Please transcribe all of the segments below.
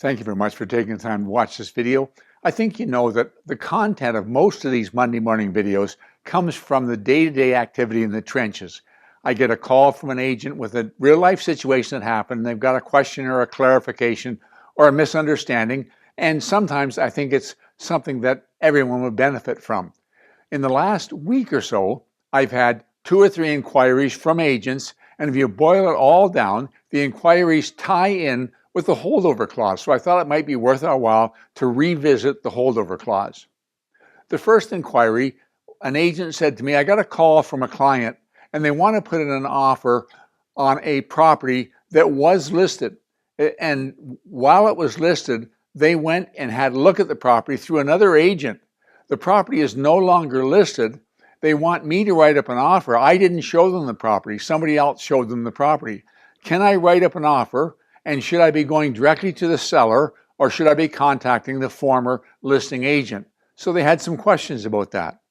Thank you very much for taking the time to watch this video. I think you know that the content of most of these Monday morning videos comes from the day-to-day activity in the trenches. I get a call from an agent with a real-life situation that happened, and they've got a question or a clarification or a misunderstanding, and sometimes I think it's something that everyone would benefit from. In the last week or so, I've had 2 or 3 inquiries from agents, and if you boil it all down, the inquiries tie in with the holdover clause. So I thought it might be worth our while to revisit the holdover clause. The first inquiry, an agent said to me, I got a call from a client and they want to put in an offer on a property that was listed. And while it was listed, they went and had a look at the property through another agent. The property is no longer listed. They want me to write up an offer. I didn't show them the property. Somebody else showed them the property. Can I write up an offer? And should I be going directly to the seller or should I be contacting the former listing agent? So they had some questions about that.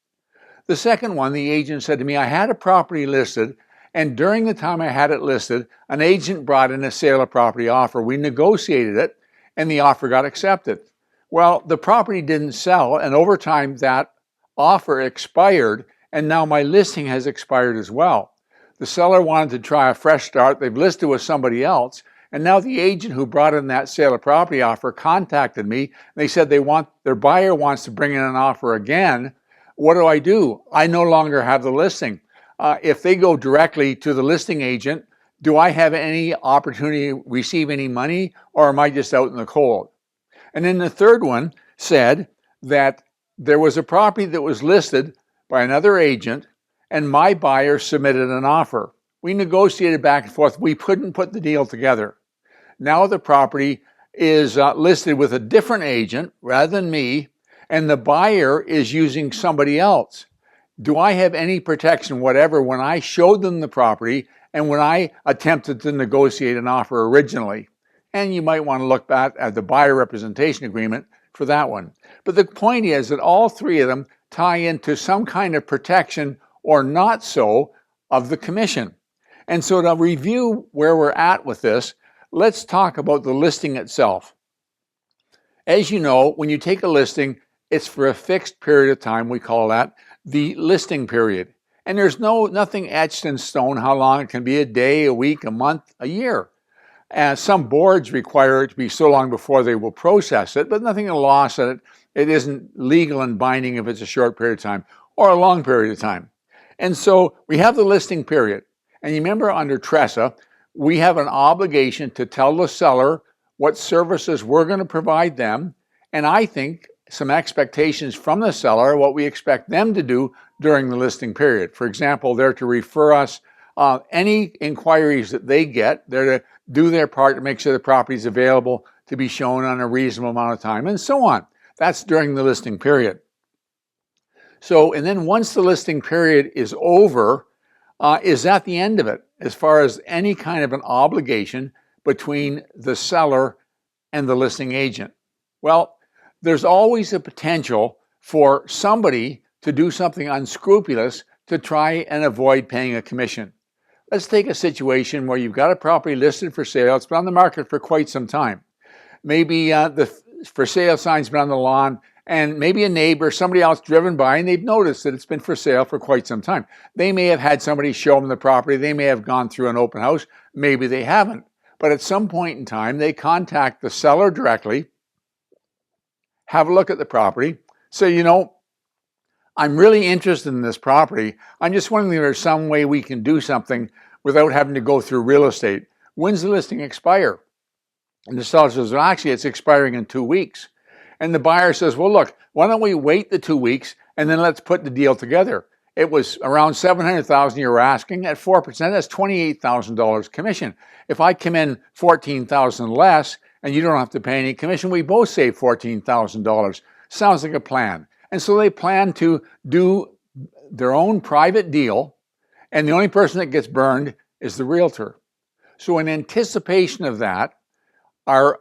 The second one, the agent said to me, I had a property listed, and during the time I had it listed, an agent brought in a sale of property offer. We negotiated it and the offer got accepted. Well, the property didn't sell, and over time that offer expired, and now my listing has expired as well. The seller wanted to try a fresh start. They've listed with somebody else. And now the agent who brought in that sale of property offer contacted me. They said their buyer wants to bring in an offer again. What do? I no longer have the listing. If they go directly to the listing agent, do I have any opportunity to receive any money, or am I just out in the cold? And then the third one said that there was a property that was listed by another agent and my buyer submitted an offer. We negotiated back and forth. We couldn't put the deal together. Now the property is listed with a different agent rather than me, and the buyer is using somebody else. Do I have any protection whatever when I showed them the property and when I attempted to negotiate an offer originally? And you might want to look back at the buyer representation agreement for that one. But the point is that all 3 of them tie into some kind of protection or not so of the commission. And so to review where we're at with this, let's talk about the listing itself. As you know, when you take a listing, it's for a fixed period of time. We call that the listing period. And there's nothing etched in stone how long it can be, a day, a week, a month, a year. And some boards require it to be so long before they will process it, but nothing in the law said it isn't legal and binding if it's a short period of time or a long period of time. And so we have the listing period. And you remember under TRESA, we have an obligation to tell the seller what services we're going to provide them, and I think some expectations from the seller, what we expect them to do during the listing period. For example, they're to refer us any inquiries that they get. They're to do their part to make sure the property is available to be shown on a reasonable amount of time, and so on. That's during the listing period. So, and then once the listing period is over, is that the end of it as far as any kind of an obligation between the seller and the listing agent? Well, there's always a potential for somebody to do something unscrupulous to try and avoid paying a commission. Let's take a situation where you've got a property listed for sale. It's been on the market for quite some time. Maybe the for sale sign's been on the lawn, and maybe a neighbor, somebody else driven by, and they've noticed that it's been for sale for quite some time. They may have had somebody show them the property. They may have gone through an open house. Maybe they haven't. But at some point in time, they contact the seller directly, have a look at the property, say, I'm really interested in this property. I'm just wondering if there's some way we can do something without having to go through real estate. When's the listing expire? And the seller says, well, actually, it's expiring in 2 weeks. And the buyer says, well, look, why don't we wait the 2 weeks and then let's put the deal together. It was around $700,000 you were asking. At 4%, that's $28,000 commission. If I come in $14,000 less and you don't have to pay any commission, we both save $14,000. Sounds like a plan. And so they plan to do their own private deal, and the only person that gets burned is the realtor. So in anticipation of that, our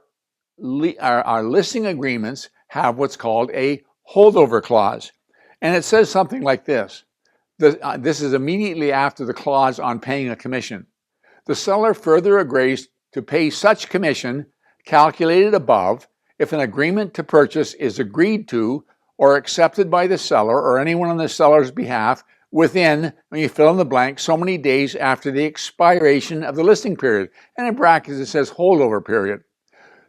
listing agreements have what's called a holdover clause. And it says something like this. This is immediately after the clause on paying a commission. The seller further agrees to pay such commission calculated above if an agreement to purchase is agreed to or accepted by the seller or anyone on the seller's behalf within, when you fill in the blank, so many days after the expiration of the listing period. And in brackets it says holdover period.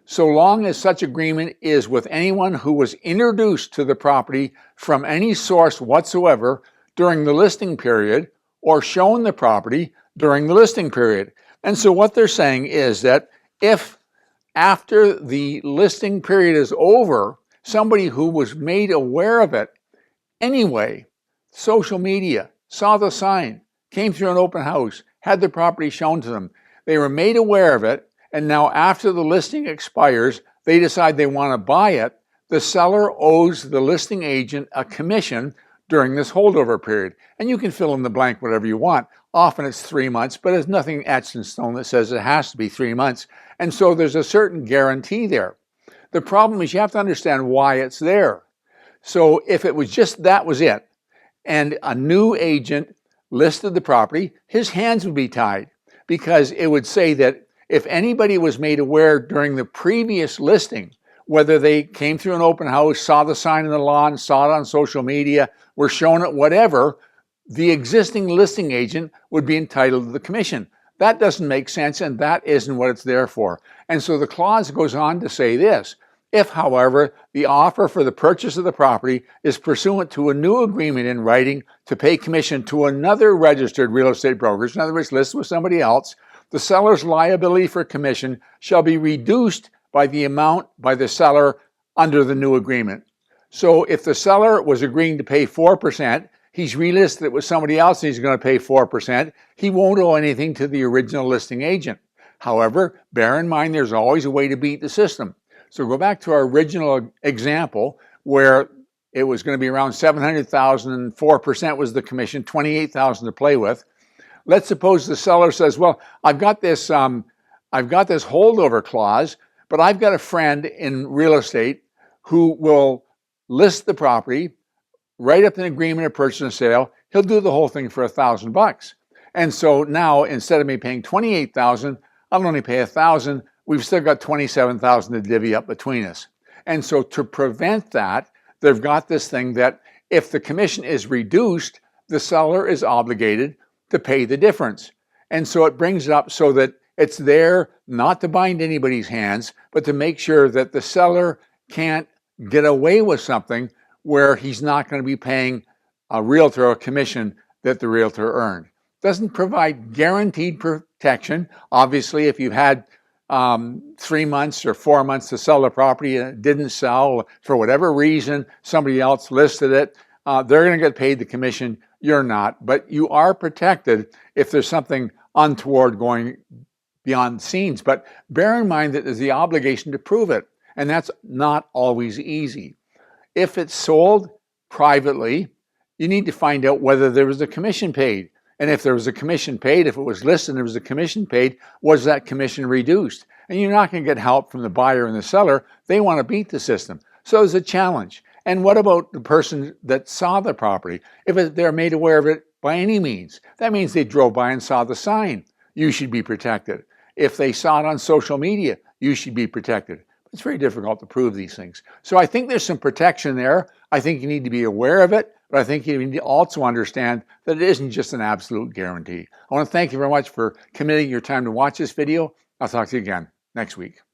So long as such agreement is with anyone who was introduced to the property from any source whatsoever during the listing period or shown the property during the listing period. And so what they're saying is that if after the listing period is over, somebody who was made aware of it anyway, social media, saw the sign, came through an open house, had the property shown to them, they were made aware of it, and now after the listing expires, they decide they want to buy it, the seller owes the listing agent a commission during this holdover period. And you can fill in the blank whatever you want. Often it's 3 months, but there's nothing etched in stone that says it has to be 3 months. And so there's a certain guarantee there. The problem is you have to understand why it's there. So if it was just that was it, and a new agent listed the property, his hands would be tied, because it would say that if anybody was made aware during the previous listing, whether they came through an open house, saw the sign in the lawn, saw it on social media, were shown it, whatever, the existing listing agent would be entitled to the commission. That doesn't make sense, and that isn't what it's there for. And so the clause goes on to say this: if, however, the offer for the purchase of the property is pursuant to a new agreement in writing to pay commission to another registered real estate broker, in other words, listed with somebody else, the seller's liability for commission shall be reduced by the amount by the seller under the new agreement. So if the seller was agreeing to pay 4%, he's relisted it with somebody else and he's going to pay 4%, he won't owe anything to the original listing agent. However, bear in mind there's always a way to beat the system. So go back to our original example where it was going to be around $700,000 and 4% was the commission, $28,000 to play with. Let's suppose the seller says, well, I've got this holdover clause, but I've got a friend in real estate who will list the property, write up an agreement of purchase and sale. He'll do the whole thing for $1,000. And so now instead of me paying $28,000, I'll only pay $1,000. We've still got $27,000 to divvy up between us. And so to prevent that, they've got this thing that if the commission is reduced, the seller is obligated to pay the difference. And so it brings it up so that it's there not to bind anybody's hands, but to make sure that the seller can't get away with something where he's not going to be paying a realtor a commission that the realtor earned. Doesn't provide guaranteed protection. Obviously, if you've had 3 months or 4 months to sell the property and it didn't sell for whatever reason, somebody else listed it, they're going to get paid the commission. You're not, but you are protected if there's something untoward going beyond scenes. But bear in mind that there's the obligation to prove it, and that's not always easy. If it's sold privately, you need to find out whether there was a commission paid. And if there was a commission paid, if it was listed and there was a commission paid, was that commission reduced? And you're not going to get help from the buyer and the seller. They want to beat the system. So there's a challenge. And what about the person that saw the property? If they're made aware of it by any means, that means they drove by and saw the sign. You should be protected. If they saw it on social media, you should be protected. It's very difficult to prove these things. So I think there's some protection there. I think you need to be aware of it, but I think you need to also understand that it isn't just an absolute guarantee. I want to thank you very much for committing your time to watch this video. I'll talk to you again next week.